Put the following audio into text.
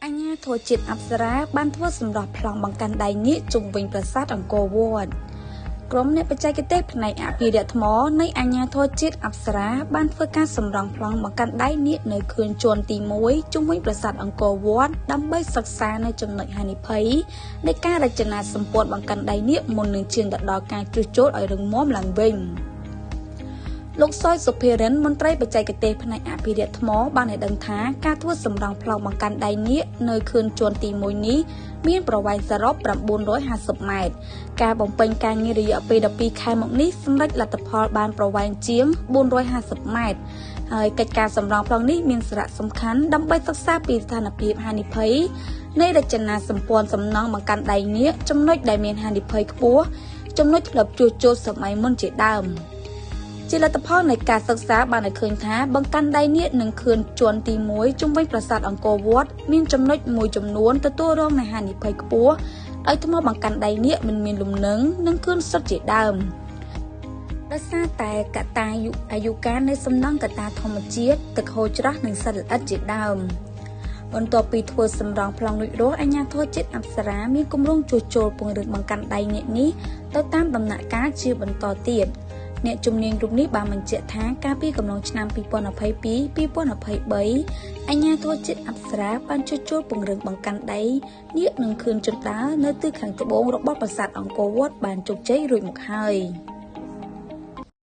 អញ្ញាធរជាតិអប្សរាបានធ្វើសម្រស់ប្លង់បង្កាន់ដៃនាគជុំវិញប្រាសាទអង្គរវត្តក្រុមអ្នកបច្ចេកទេសផ្នែកអភិរក្សថ្មនៃអញ្ញាធរជាតិអប្សរាបានធ្វើការសម្រង់ប្លង់បង្កាន់ដៃនាគនៅខឿនជាន់ទី1ជុំវិញប្រាសាទអង្គរវត្តដើម្បីសិក្សានៅចំណុចហានិភ័យនៃការរចនាសម្ព័ន្ធបង្កាន់ដៃនាគមុននឹងឈានទៅដល់ការជួសជុលឲ្យរឹងមាំឡើងវិញលោកសុយសុភារិនមន្ត្រីបច្ចេកទេសផ្នែកអភិរក្សថ្មបានឲ្យដឹងថាការធ្វើសម្រង់ប្លង់បង្កាន់ដៃនាគនៅខឿនជាន់ទី1នេះមានប្រវែងសរុប950ម៉ែត្រការបំពេញការងាររយៈពេល12ខែមកនេះសម្រេចលទ្ធផលបានប្រវែងជាង450ម៉ែត្រហើយកិច្ចការសម្រង់ប្លង់នេះមានសារៈសំខាន់ដើម្បីសិក្សាពីស្ថានភាពហានិភ័យនៃរចនាសម្ព័ន្ធសំណង់បង្កាន់ដៃនាគចំណុចដែលមានហានិភ័យខ្ពស់ចំណុចធ្លាប់ជួសជុលសម័យមុនជាដើមជាលទ្ធផលនៃការសិក្សាបានឲ្យឃើញថាបង្កាន់ដៃនាគនឹងខឿនជាន់ទី1ជុំវិញប្រាសាទអង្គរវត្តមានចំណុចមួយចំនួនទទួលរងនៃហានិភ័យខ្ពស់ដោយថ្មបង្កាន់ដៃនាគមិនមានលំនឹងនិងខឿនសុទ្ធជាដើមដោយសារតែកត្តាអាយុកាលនៃសំណង់កត្តាធម្មជាតិទឹកហូរច្រោះនិងសត្វល្អិតជាដើមបន្ទាប់ពីធ្វើសម្រង់ប្លង់រួចរាល់អាជ្ញាធរជាតិអប្សរាមានគម្រោងជួសជុលពង្រឹងបង្កាន់ដៃនាគនេះទៅតាមដំណាក់កាលជាបន្តទៀតអ្នកជំនាញរូបនេះបានបញ្ជាក់ថាកាលពីកំឡុងឆ្នាំ2022-2023អាជ្ញាធរជាតិអប្សរាបានជួសជុលពង្រឹងបង្កាន់ដៃនាគនិងខឿនជណ្ដើរនៅទិសខាងត្បូងរបស់ប្រាសាទអង្គរវត្តបានជោគជ័យរួចមកហើយ